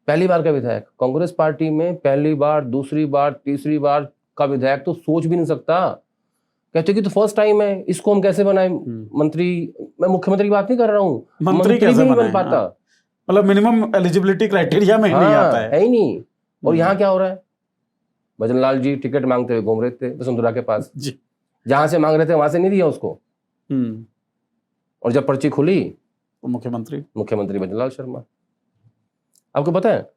पहली बार का विधायक कांग्रेस पार्टी में, पहली बार, दूसरी बार, तीसरी बार का विधायक तो सोच भी नहीं सकता। कहते कि तो फर्स्ट टाइम है, इसको हम कैसे बनाए मंत्री। मैं मुख्यमंत्री की बात नहीं कर रहा हूँ, मंत्री कैसे भी नहीं बन बनाए? पाता, मतलब मिनिमम एलिजिबिलिटी क्राइटेरिया में ही नहीं आता है ही नहीं। और यहाँ क्या हो रहा है, भजन लाल जी टिकट मांगते हुए घूम रहे थे वसुंधरा के पास जी। जहां से मांग रहे थे वहां से नहीं दिया उसको। और जब पर्ची खुली तो मुख्यमंत्री भजन लाल शर्मा। आपको पता है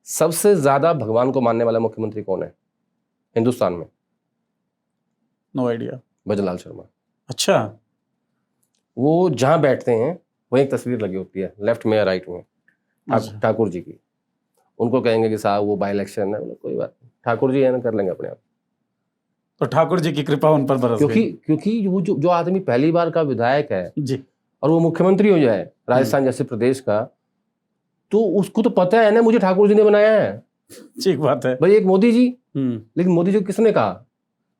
सबसे ज्यादा भगवान को मानने वाला मुख्यमंत्री कौन है हिंदुस्तान में? No idea. भजन लाल शर्मा। अच्छा। वो जहां बैठते हैं वहीं एक तस्वीर लगी होती है, लेफ्ट में या राइट में, ठाकुर जी की। उनको कहेंगे कि साहब वो बाई इलेक्शन है, कोई बात नहीं, ठाकुर जी है ना, कर लेंगे अपने आप। तो ठाकुर जी की कृपा उन पर बरस गई। क्योंकि वो जो आदमी पहली बार का विधायक है जी, और वो मुख्यमंत्री हो जाए राजस्थान जैसे प्रदेश का, तो उसको तो पता है ना मुझे ठाकुर जी ने बनाया है। ठीक बात है भाई, एक मोदी जी, लेकिन मोदी जी को किसने कहा?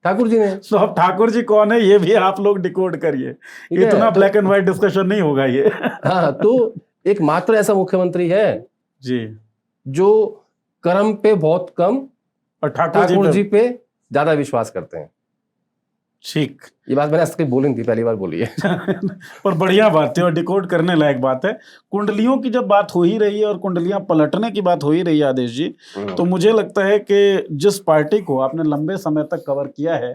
ठाकुर जी ने। तो अब ठाकुर जी कौन है ये भी आप लोग डिकोड करिए, इतना ब्लैक एंड व्हाइट डिस्कशन नहीं होगा ये। हाँ, तो एक मात्र ऐसा मुख्यमंत्री है जी जो कर्म पे बहुत कम और ठाकुर जी पे ज्यादा विश्वास करते हैं। ठीक, ये बात मैंने आज तक बोली थी, पहली बार बोली है। पर बढ़िया बात है और डिकोड करने लायक बात है। कुंडलियों की जब बात हो ही रही है और कुंडलियां पलटने की बात हो ही रही है आदेश जी, तो मुझे लगता है कि जिस पार्टी को आपने लंबे समय तक कवर किया है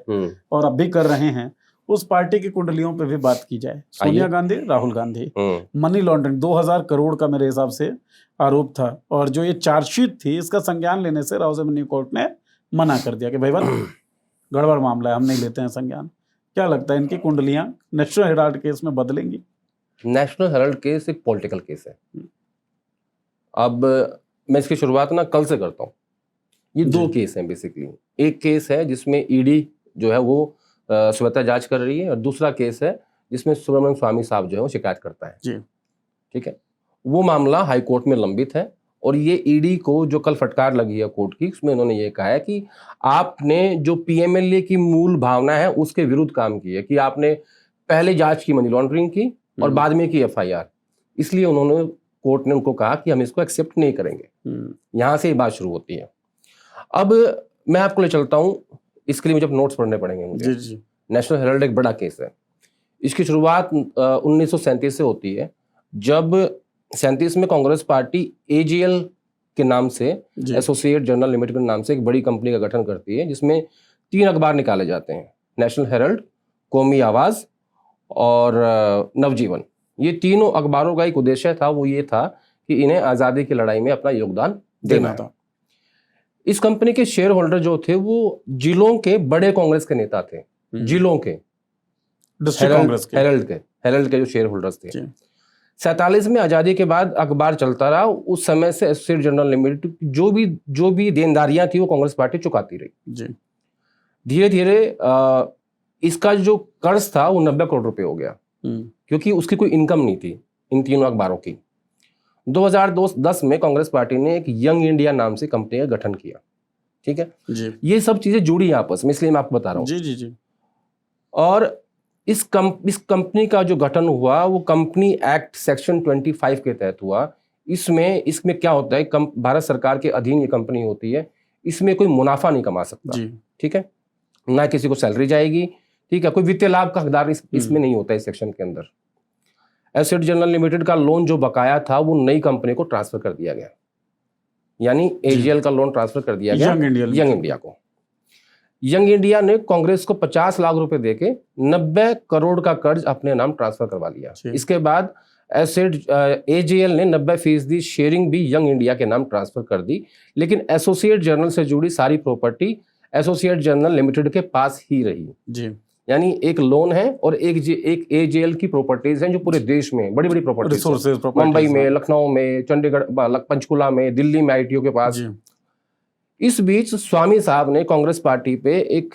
और अब भी कर रहे हैं, उस पार्टी की कुंडलियों पे भी बात की जाए। सोनिया गांधी, राहुल गांधी, मनी लॉन्ड्रिंग 2000 करोड़ का मेरे हिसाब से आरोप था, और जो ये चार्जशीट थी इसका संज्ञान लेने से राउज़ेमनी कोर्ट ने मना कर दिया कि भाई गड़बड़ मामला है, हम नहीं लेते हैं संज्ञान। क्या लगता है इनकी कुंडलियां नेशनल हेराल्ड केस में बदलेंगी? नेशनल हेराल्ड केस एक पॉलिटिकल केस है। अब मैं इसकी शुरुआत ना कल से करता हूँ। ये दो केस हैं बेसिकली। एक केस है जिसमें ईडी जो है वो स्वतः जांच कर रही है, और दूसरा केस है जिसमें सुब्रमण्यम स्वामी साहब जो है वो शिकायत करता है जी। ठीक है, वो मामला हाई कोर्ट में लंबित है, और ये ईडी को जो कल फटकार लगी है कोर्ट की, उसमें इन्होंने ये कहा है कि आपने जो पीएमएलए की मूल भावना है उसके विरुद्ध काम किया, कि आपने पहले जांच की मनी लॉन्ड्रिंग की और बाद में की एफआईआर, इसलिए उन्होंने कोर्ट ने उनको कहा कि हम इसको एक्सेप्ट नहीं करेंगे। यहां से ये बात शुरू होती है। अब मैं आपको ले चलता हूं, इसके लिए मुझे नोट्स पढ़ने पड़ेंगे मुझे। जी। नेशनल हेराल्ड एक बड़ा केस है। इसकी शुरुआत 1937 से होती है, जब 37 में कांग्रेस पार्टी एजीएल के नाम से, एसोसिएट जर्नल लिमिटेड के नाम से एक बड़ी कंपनी का गठन करती है, जिसमें 3 अखबार निकाले जाते हैं, नेशनल हेराल्ड, कौमी आवाज और नवजीवन। ये तीनों अखबारों का एक उद्देश्य था, वो ये था कि इन्हें आज़ादी की लड़ाई में अपना योगदान देना था। इस कंपनी के शेयर होल्डर जो थे वो जिलों के बड़े कांग्रेस के नेता थे, जिलों के, हेराल्ड के जो शेयर होल्डर्स थे। 47 में आजादी के बाद अखबार चलता रहा। उस समय से एसोसिएट जर्नल लिमिटेड जो भी देनदारियां थी वो कांग्रेस पार्टी चुकाती रही। धीरे धीरे इसका जो कर्ज था वो 90 करोड़ रुपए हो गया, क्योंकि उसकी कोई इनकम नहीं थी इन तीनों अखबारों की। 2010 में कांग्रेस पार्टी ने एक यंग इंडिया नाम से कंपनी का गठन किया। ठीक है जी। ये सब चीजें जुड़ी आपस में, इसलिए मैं आपको बता रहा हूँ। जी। और इस कंपनी का जो गठन हुआ वो कंपनी एक्ट सेक्शन 25 के तहत हुआ। इसमें क्या होता है, भारत सरकार के अधीन ये कंपनी होती है, इसमें कोई मुनाफा नहीं कमा सकता। ठीक है, ना किसी को सैलरी जाएगी। ठीक है, कोई वित्तीय लाभ का हकदार इसमें नहीं होता इस सेक्शन के अंदर। एसोसिएट जर्नल लिमिटेड का लोन जो बकाया था वो नई कंपनी को ट्रांसफर कर दिया गया, यानी एजीएल का लोन ट्रांसफर कर दिया गया यंग इंडिया को। यंग इंडिया ने कांग्रेस को 50 लाख रुपए देके 90 करोड़ का कर्ज अपने नाम ट्रांसफर करवा लिया। इसके बाद एजीएल ने 90% शेयरिंग भी यंग इंडिया के नाम ट्रांसफर कर दी, लेकिन एसोसिएट जर्नल से जुड़ी सारी प्रॉपर्टी एसोसिएट जर्नल लिमिटेड के पास ही रही जी। यानी एक लोन है और एक एजीएल की प्रॉपर्टीज हैं जो पूरे देश में बड़ी बड़ी प्रॉपर्टीज, मुंबई में, लखनऊ में, चंडीगढ़, पंचकुला में, दिल्ली में आईटीओ के पास। इस बीच स्वामी साहब ने कांग्रेस पार्टी पे एक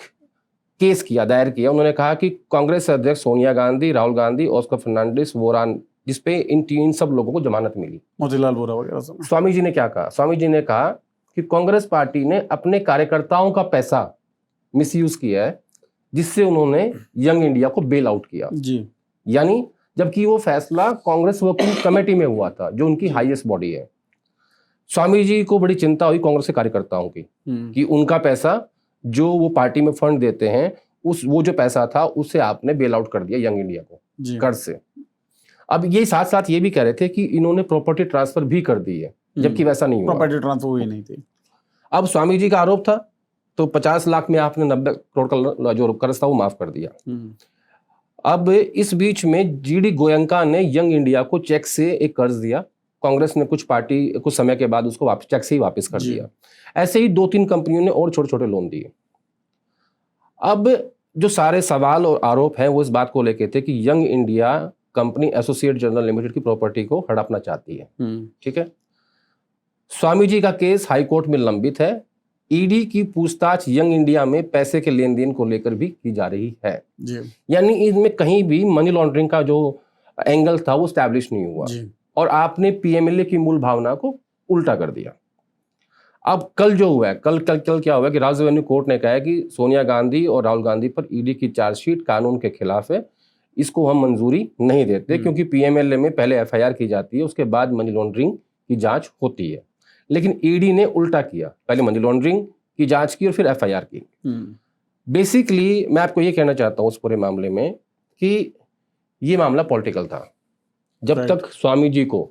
केस दायर किया। उन्होंने कहा कि कांग्रेस अध्यक्ष सोनिया गांधी, राहुल गांधी, ऑस्कर फर्नांडिस, वोरा, जिसपे इन सब लोगों को जमानत मिली, मोतीलाल वोरा वगैरह। स्वामी जी ने क्या कहा? स्वामी जी ने कहा कि कांग्रेस पार्टी ने अपने कार्यकर्ताओं का पैसा मिसयूज किया है, जिससे उन्होंने यंग इंडिया को बेल आउट किया जी। यानी जबकि वो फैसला कांग्रेस वर्किंग कमेटी में हुआ था, जो उनकी हाईएस्ट बॉडी है। स्वामी जी को बड़ी चिंता हुई कांग्रेस के कार्यकर्ताओं की कि उनका पैसा जो वो पार्टी में फंड देते हैं, वो जो पैसा था उससे आपने बेल आउट कर दिया यंग इंडिया को कर्ज से। अब ये साथ साथ ये भी कह रहे थे कि इन्होंने प्रॉपर्टी ट्रांसफर भी कर दी है, जबकि वैसा नहीं हुआ, प्रॉपर्टी ट्रांसफर हुई नहीं थी। अब स्वामी जी का आरोप था तो 50 लाख में आपने 90 करोड़ का जो कर्ज था वो माफ कर दिया। अब इस बीच में जीडी गोयंका ने यंग इंडिया को चेक से एक कर्ज दिया, कांग्रेस ने कुछ समय के बाद उसको वापस चेक से ही वापस कर दिया। ऐसे ही 2-3 कंपनियों ने और छोटे छोटे लोन दिए। अब जो सारे सवाल और आरोप हैं वो इस बात को लेके थे कि young India company associate general limited की प्रॉपर्टी को हड़पना चाहती है। ठीक है, स्वामी जी का केस हाई कोर्ट में लंबित है। ईडी की पूछताछ यंग इंडिया में पैसे के लेन देन को लेकर भी की जा रही है जी। यानी इनमें कहीं भी मनी लॉन्ड्रिंग का जो एंगल था वो स्टैब्लिश नहीं हुआ जी। और आपने पीएमएलए की मूल भावना को उल्टा कर दिया। अब कल जो हुआ है, कल क्या हुआ कि राज्य रेवेन्यू कोर्ट ने कहा है कि सोनिया गांधी और राहुल गांधी पर ईडी की चार्जशीट कानून के खिलाफ है, इसको हम मंजूरी नहीं देते, क्योंकि पीएमएलए में पहले एफआईआर की जाती है, उसके बाद मनी लॉन्ड्रिंग की जांच होती है। लेकिन ईडी ने उल्टा किया, पहले मनी लॉन्ड्रिंग की जांच की और फिर एफआईआर की। बेसिकली मैं आपको ये कहना चाहता हूं उस पूरे मामले में कि ये मामला पॉलिटिकल था। जब तक स्वामी जी को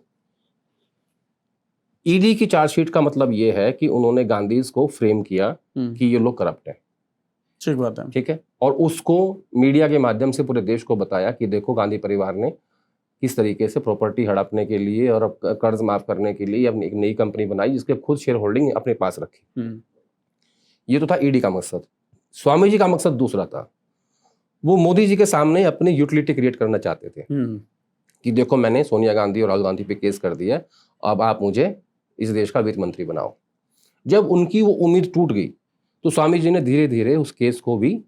ईडी की चार्जशीट का मतलब ये है कि उन्होंने गांधीज को फ्रेम किया कि ये लोग करप्ट हैं। ठीक बात है, ठीक है, और उसको मीडिया के माध्यम से पूरे देश को बताया कि देखो गांधी परिवार ने किस तरीके से प्रॉपर्टी हड़पने के लिए और कर्ज माफ करने के लिए अपनी एक नई कंपनी बनाई जिसके खुद शेयर होल्डिंग अपने पास रखी। ये तो था ईडी का मकसद। स्वामी जी का मकसद दूसरा था, वो मोदी जी के सामने अपनी यूटिलिटी क्रिएट करना चाहते थे कि देखो मैंने सोनिया गांधी और राहुल गांधी पे केस कर दिया, अब आप मुझे इस देश का वित्त मंत्री बनाओ। जब उनकी वो उम्मीद टूट गई तो स्वामी जी ने धीरे धीरे उस केस को भी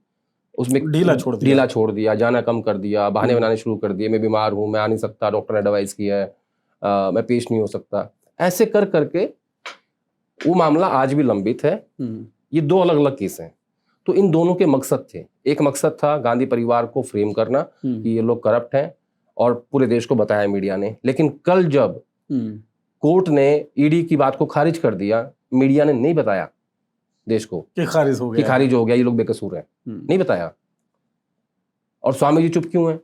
उसमें ढीला छोड़ दिया, जाना कम कर दिया, बहाने बनाने शुरू कर दिए, मैं बीमार हूं, मैं आ नहीं सकता, डॉक्टर ने एडवाइस किया है, मैं पेश नहीं हो सकता। ऐसे कर करके वो मामला आज भी लंबित है। ये 2 अलग अलग केस हैं। तो इन दोनों के मकसद थे, एक मकसद था गांधी परिवार को फ्रेम करना कि ये लोग करप्ट हैं और पूरे देश को बताया मीडिया ने। लेकिन कल जब कोर्ट ने ईडी की बात को खारिज कर दिया, मीडिया ने नहीं बताया देश को कि खारिज हो गया, ये लोग बेकसूर हैं, नहीं बताया। और स्वामी जी चुप क्यों हैं?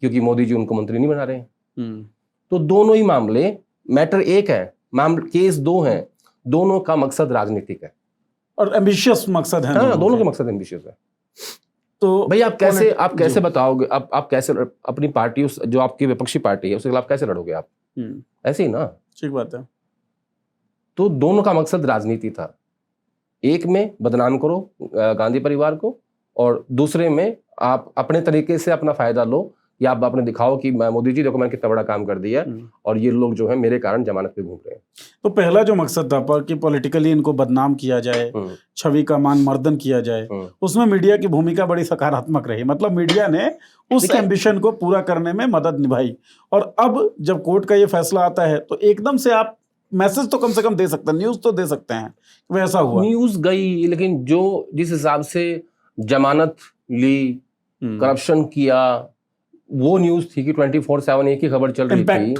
क्योंकि मोदी जी उनको मंत्री नहीं बना रहे हैं। तो दोनों ही मामले, मैटर एक है, मामले केस 2 हैं, दोनों का मकसद राजनीतिक है और एम्बिशियस मकसद है। हाँ, दोनों के मकसद एम्बिशियस है। तो भाई आप कैसे बताओगे, आप कैसे अपनी पार्टी, जो आपकी विपक्षी पार्टी है उसके खिलाफ कैसे लड़ोगे आप? ऐसे ही ना। ठीक बात है। तो दोनों का मकसद राजनीति था, एक में बदनाम करो गांधी परिवार को और दूसरे में आप अपने तरीके से अपना फायदा लो, या आप अपने दिखाओ कि मोदी जी देखो मैंने कितना बड़ा काम कर दिया और ये लोग जो है मेरे कारण जमानत पे घूम रहे हैं। तो पहला जो मकसद था कि पॉलिटिकली इनको बदनाम किया जाए, छवि का मान मर्दन किया जाए, उसमें मीडिया की भूमिका बड़ी सकारात्मक रही। मतलब मीडिया ने उस एम्बिशन को पूरा करने में मदद निभाई। और अब जब कोर्ट का ये फैसला आता है तो एकदम से आप मैसेज तो कम से कम दे सकते हैं, न्यूज तो दे सकते हैं, वैसा हुआ। न्यूज गई, लेकिन जो जिस हिसाब से जमानत ली, करप्शन किया, वो न्यूज थी कि 24/7 एक ही खबर चल रही थी,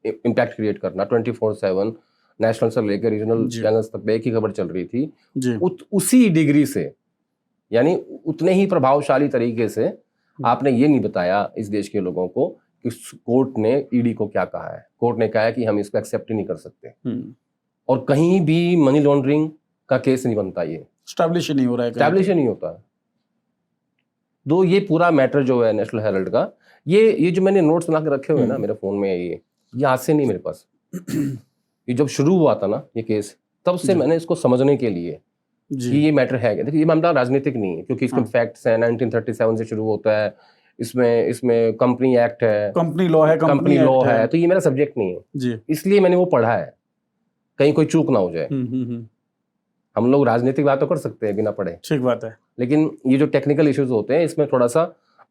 इम्पैक्ट क्रिएट करना। 24/7 नेशनल से लेकर रीजनल चैनल्स तक एक ही खबर चल रही थी। उसी डिग्री से, यानी उतने ही प्रभावशाली तरीके से आपने ये नहीं बताया इस देश के लोगों को कि कोर्ट ने ईडी को क्या कहा है। कोर्ट ने कहा है कि हम इसको एक्सेप्ट ही नहीं कर सकते, और कहीं भी मनी लॉन्ड्रिंग का केस नहीं बनता, ये स्टैब्लिश नहीं हो रहा है, स्टैब्लिश नहीं होता। तो ये पूरा मैटर जो है नेशनल हेराल्ड का, ये जो मैंने नोट्स बना के रखे हुए हैं ना मेरे फोन में, ये आज से नहीं मेरे पास। ये जब शुरू हुआ था ना ये केस, तब से मैंने इसको समझने के लिए कि ये मैटर है। देखिए ये मामला राजनीतिक नहीं है, क्योंकि इसके फैक्ट्स हैं, 1937 से शुरू होता है, इसमें कंपनी एक्ट है, कंपनी लॉ है, तो ये मेरा सब्जेक्ट नहीं है, इसलिए मैंने वो पढ़ा है, कहीं कोई चूक ना हो जाए। हम लोग राजनीतिक बात तो कर सकते हैं बिना पढ़े, ठीक बात है, लेकिन ये जो टेक्निकल इश्यूज होते हैं इसमें थोड़ा सा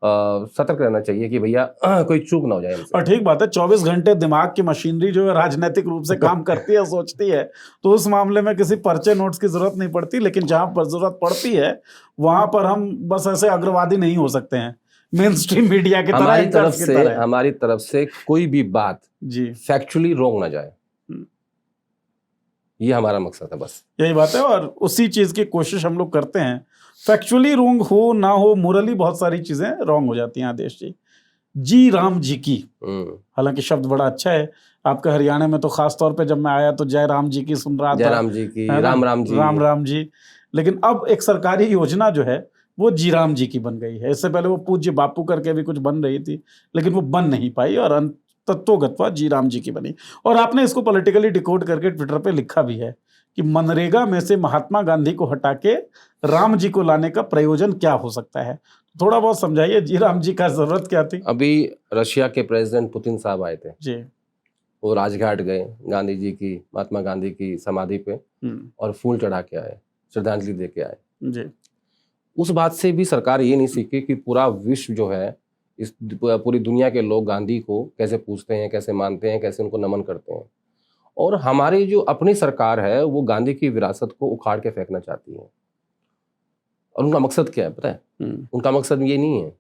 सतर्क रहना चाहिए कि भैया कोई चूक ना हो जाए हमसे। और ठीक बात है, 24 घंटे दिमाग की मशीनरी जो है राजनीतिक रूप से काम करती है, सोचती है, तो उस मामले में किसी पर्चे नोट्स की जरूरत नहीं पड़ती। लेकिन जहां पर जरूरत पड़ती है वहां पर हम बस ऐसे अग्रवादी नहीं हो सकते हैं मेन स्ट्रीम मीडिया की तरह, हमारी तरफ से कोई भी बात जी फैक्चुअली रोंग ना जाए, ये हमारा मकसद है, बस यही बात है। और उसी चीज की कोशिश हम लोग करते हैं, फैक्चुअली रोंग हो ना हो, मोरली बहुत सारी चीजें रोंग हो जाती हैं आदेश जी। जी राम जी की, हालांकि शब्द बड़ा अच्छा है आपका, हरियाणा में तो खास तौर पे जब मैं आया तो जय राम जी की सुन रहा था, जय राम जी की, राम राम जी, राम राम जी। लेकिन अब एक सरकारी योजना जो है वो जी राम जी की बन गई है। इससे पहले वो पूज्य बापू करके भी कुछ बन रही थी, लेकिन वो बन नहीं पाई और तत्वगतवा जी राम जी की बनी। और आपने इसको पॉलिटिकली डिकोड करके ट्विटर पे लिखा भी है कि मनरेगा में से महात्मा गांधी को हटा के राम जी को लाने का प्रयोजन क्या हो सकता है। थोड़ा बहुत समझाइए, जी राम जी का जरूरत क्या थी? अभी रशिया के प्रेसिडेंट पुतिन साहब आए थे जी, वो राजघाट गए, गांधी जी की, महात्मा गांधी की समाधि पे और फूल चढ़ा के आए, श्रद्धांजलि दे के आए जी। उस बात से भी सरकार ये नहीं सीखी कि पूरा विश्व जो है, इस पूरी दुनिया के लोग गांधी को कैसे पूजते हैं, कैसे मानते हैं, कैसे उनको नमन करते हैं। और हमारी जो अपनी सरकार है वो गांधी की विरासत को उखाड़ के फेंकना चाहती है। और उनका मकसद क्या है पता है? उनका मकसद ये नहीं है,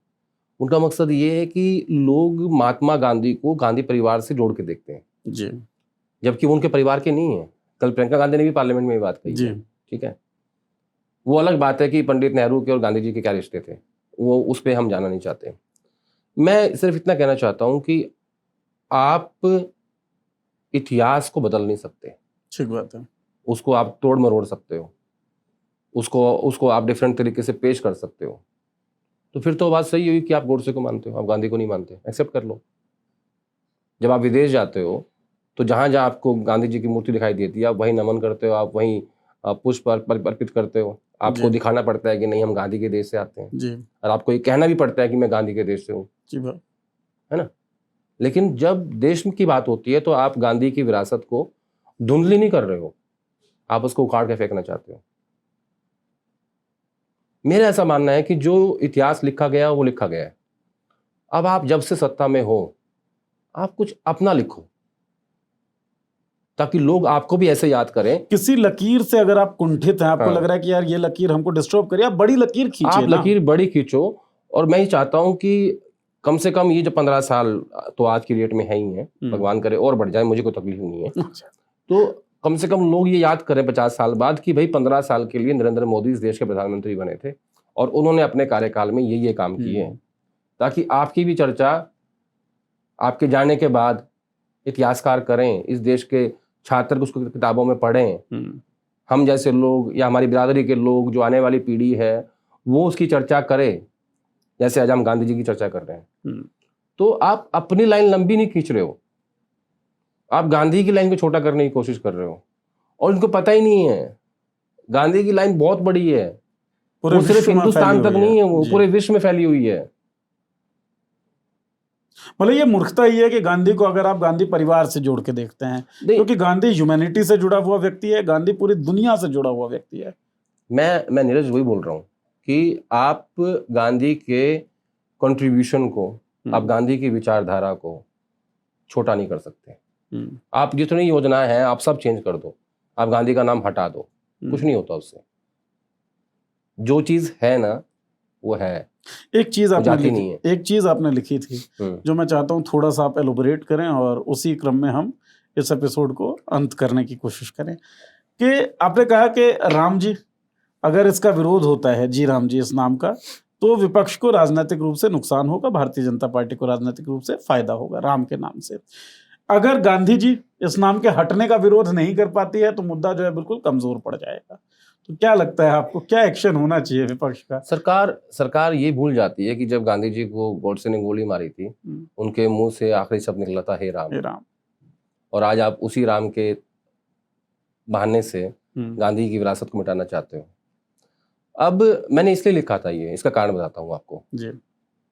उनका मकसद ये है कि लोग महात्मा गांधी को गांधी परिवार से जोड़ के देखते हैं जी, जबकि वो उनके परिवार के नहीं है। कल प्रियंका गांधी ने भी पार्लियामेंट में ये बात कही है, ठीक है। वो अलग बात है कि पंडित नेहरू के और गांधी जी के क्या रिश्ते थे, वो उस पर हम जाना नहीं चाहते। मैं सिर्फ इतना कहना चाहता हूं कि आप इतिहास को बदल नहीं सकते, ठीक बात है। उसको आप तोड़ मरोड़ सकते हो, उसको आप डिफरेंट तरीके से पेश कर सकते हो। तो फिर तो बात सही हुई कि आप गोडसे को मानते हो, आप गांधी को नहीं मानते, एक्सेप्ट कर लो। जब आप विदेश जाते हो तो जहां जहां आपको गांधी जी की मूर्ति दिखाई देती है आप वहीं नमन करते हो, आप वहीं पुष्प अर्पित करते हो। आपको दिखाना पड़ता है कि नहीं हम गांधी के देश से आते हैं जी, और आपको ये कहना भी पड़ता है कि मैं गांधी के देश से हूँ, है ना। लेकिन जब देश की बात होती है तो आप गांधी की विरासत को धुंधली नहीं कर रहे हो, आप उसको उखाड़ के फेंकना चाहते हो। मेरा ऐसा मानना है कि जो इतिहास लिखा गया वो लिखा गया है। अब आप जब से सत्ता में हो आप कुछ अपना लिखो ताकि लोग आपको भी ऐसे याद करें। किसी लकीर से अगर आप कुंठित हैं, आपको लग रहा है कि यार ये लकीर हमको डिस्टर्ब करिए, आप बड़ी लकीर खींचिए, आप लकीर बड़ी खींचो। और मैं ही चाहता हूं कि कम से कम ये जो 15 साल तो आज की डेट में है ही है, भगवान करे और बढ़ जाए, मुझे कोई तकलीफ नहीं है। तो कम से कम लोग ये याद करें 50 साल बाद कि भाई 15 साल के लिए नरेंद्र मोदी इस देश के प्रधानमंत्री बने थे और उन्होंने अपने कार्यकाल में ये काम किए हैं, ताकि आपकी भी चर्चा आपके जाने के बाद इतिहासकार करें, इस देश के छात्र उसको किताबों में पढ़ें, हम जैसे लोग या हमारी बिरादरी के लोग, जो आने वाली पीढ़ी है वो उसकी चर्चा करे जैसे आज हम गांधी जी की चर्चा कर रहे हैं। तो आप अपनी लाइन लंबी नहीं खींच रहे हो, आप गांधी की लाइन को छोटा करने की कोशिश कर रहे हो। और इनको पता ही नहीं है गांधी की लाइन बहुत बड़ी है, वो सिर्फ हिंदुस्तान तक नहीं है, वो पूरे विश्व में फैली हुई है। मतलब ये मूर्खता ही है कि गांधी को अगर आप गांधी परिवार से जोड़ के देखते हैं, क्योंकि गांधी ह्यूमैनिटी से जुड़ा हुआ व्यक्ति है, गांधी पूरी दुनिया से जुड़ा हुआ व्यक्ति है। मैं नीरज वही बोल रहा हूँ कि आप गांधी के कंट्रीब्यूशन को, आप गांधी की विचारधारा को छोटा नहीं कर सकते। आप जितनी योजना है आप सब चेंज कर दो, आप गांधी का नाम हटा दो, कुछ नहीं होता उससे। जो चीज है ना वो है। एक चीज आपने लिखी थी जो मैं चाहता हूँ थोड़ा सा आप एलोबरेट करें और उसी क्रम में हम इस एपिसोड को अंत करने की कोशिश करें। कि आपने कहा कि राम जी, अगर इसका विरोध होता है, जी राम जी इस नाम का, तो विपक्ष को राजनीतिक रूप से नुकसान होगा, भारतीय जनता पार्टी को राजनीतिक रूप से फायदा होगा राम के नाम से। अगर गांधी जी इस नाम के हटने का विरोध नहीं कर पाती है तो मुद्दा जो है बिल्कुल कमजोर पड़ जाएगा। तो क्या लगता है आपको, क्या एक्शन होना चाहिए विपक्ष का? सरकार ये भूल जाती है कि जब गांधी जी को गोडसे ने गोली मारी थी उनके मुंह से आखिरी शब्द निकला था हे राम, हे राम। और आज आप उसी राम के बहाने से गांधी की विरासत को मिटाना चाहते हो। अब मैंने इसलिए लिखा था, ये इसका कारण बताता हूँ आपको जी।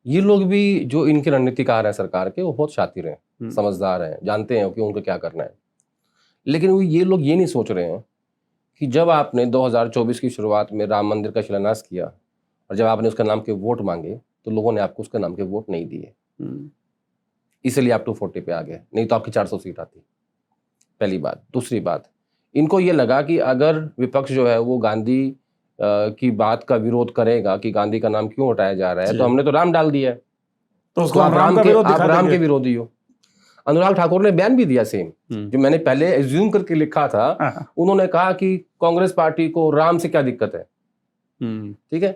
ये लोग भी जो इनके रणनीतिकार हैं सरकार के, वो बहुत शातिर हैं, समझदार हैं, जानते हैं कि उनको क्या करना है। लेकिन ये लोग ये नहीं सोच रहे हैं कि जब आपने 2024 की शुरुआत में राम मंदिर का शिलान्यास किया और जब आपने उसका नाम के वोट मांगे तो लोगों ने आपको उसके नाम के वोट नहीं दिए, इसलिए आप 240 पे आ गए, नहीं तो आपकी 400 सीट आती। पहली बात। दूसरी बात, इनको ये लगा कि अगर विपक्ष जो है वो गांधी की बात का विरोध करेगा कि गांधी का नाम क्यों हटाया जा रहा है, तो हमने तो राम डाल दिया है, तो उसको आप राम के विरोधी हो। अनुराग ठाकुर ने बयान भी दिया सेम, जो मैंने पहले एज्यूम करके लिखा था। उन्होंने कहा कि कांग्रेस पार्टी को राम से क्या दिक्कत है। ठीक है,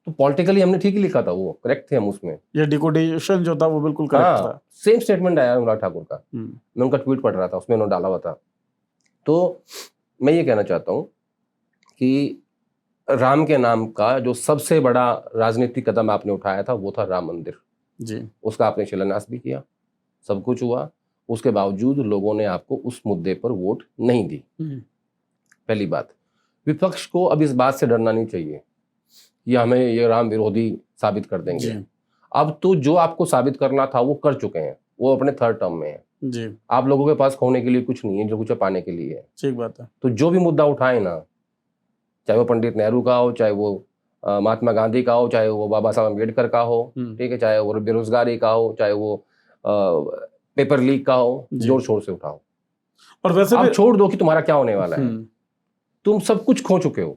तो पॉलिटिकली हमने ठीक ही लिखा था, वो करेक्ट थे हम उसमें। ये डिकोडेशन जो था वो बिल्कुल करेक्ट था। सेम स्टेटमेंट आया अनुराग ठाकुर का, मैं उनका ट्वीट पढ़ रहा था, उसमें उन्होंने डाला हुआ था। तो मैं ये कहना चाहता हूँ कि राम के नाम का जो सबसे बड़ा राजनीतिक कदम आपने उठाया था वो था राम मंदिर जी। उसका आपने शिलान्यास भी किया, सब कुछ हुआ, उसके बावजूद लोगों ने आपको उस मुद्दे पर वोट नहीं दी। पहली बात। विपक्ष को अब इस बात से डरना नहीं चाहिए कि हमें ये राम विरोधी साबित कर देंगे। अब तो जो आपको साबित करना था वो कर चुके हैं, वो अपने थर्ड टर्म में है जी। आप लोगों के पास खोने के लिए कुछ नहीं है, जो कुछ पाने के लिए है। ठीक बात है। तो जो भी मुद्दा उठाए ना, चाहे वो पंडित नेहरू का हो, चाहे वो महात्मा गांधी का हो, चाहे वो बाबा साहब अम्बेडकर का हो, ठीक है, चाहे वो बेरोजगारी का हो, चाहे वो पेपर लीक का हो, जोर शोर से उठाओ। और वैसे आप छोड़ दो कि तुम्हारा क्या होने वाला है, तुम सब कुछ खो चुके हो।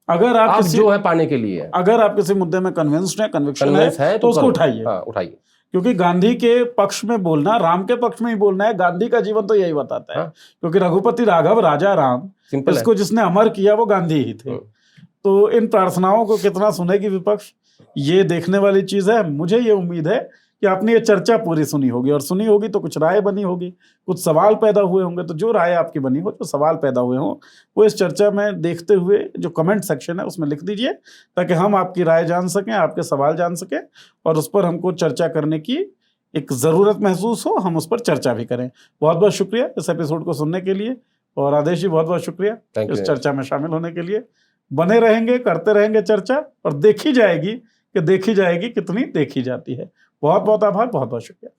अगर आप जो है पाने के लिए, अगर आप किसी मुद्दे में कन्विंस्ड है, कन्विक्शन है, तो उसको उठाइए। उठाइए, क्योंकि गांधी के पक्ष में बोलना, राम के पक्ष में ही बोलना है। गांधी का जीवन तो यही बताता है, क्योंकि रघुपति राघव राजा राम, इसको जिसने अमर किया वो गांधी ही थे। तो इन प्रार्थनाओं को कितना सुनेगी विपक्ष, ये देखने वाली चीज है। मुझे ये उम्मीद है कि आपने ये चर्चा पूरी सुनी होगी, और सुनी होगी तो कुछ राय बनी होगी, कुछ सवाल पैदा हुए होंगे। तो जो राय आपकी बनी हो, जो सवाल पैदा हुए हों, वो इस चर्चा में देखते हुए जो कमेंट सेक्शन है उसमें लिख दीजिए, ताकि हम आपकी राय जान सकें, आपके सवाल जान सकें, और उस पर हमको चर्चा करने की एक ज़रूरत महसूस हो, हम उस पर चर्चा भी करें। बहुत बहुत शुक्रिया इस एपिसोड को सुनने के लिए, और आदेश जी बहुत बहुत शुक्रिया इस चर्चा में शामिल होने के लिए। बने रहेंगे, करते रहेंगे चर्चा, और देखी जाएगी कि कितनी देखी जाती है। बहुत बहुत आभार, बहुत बहुत शुक्रिया।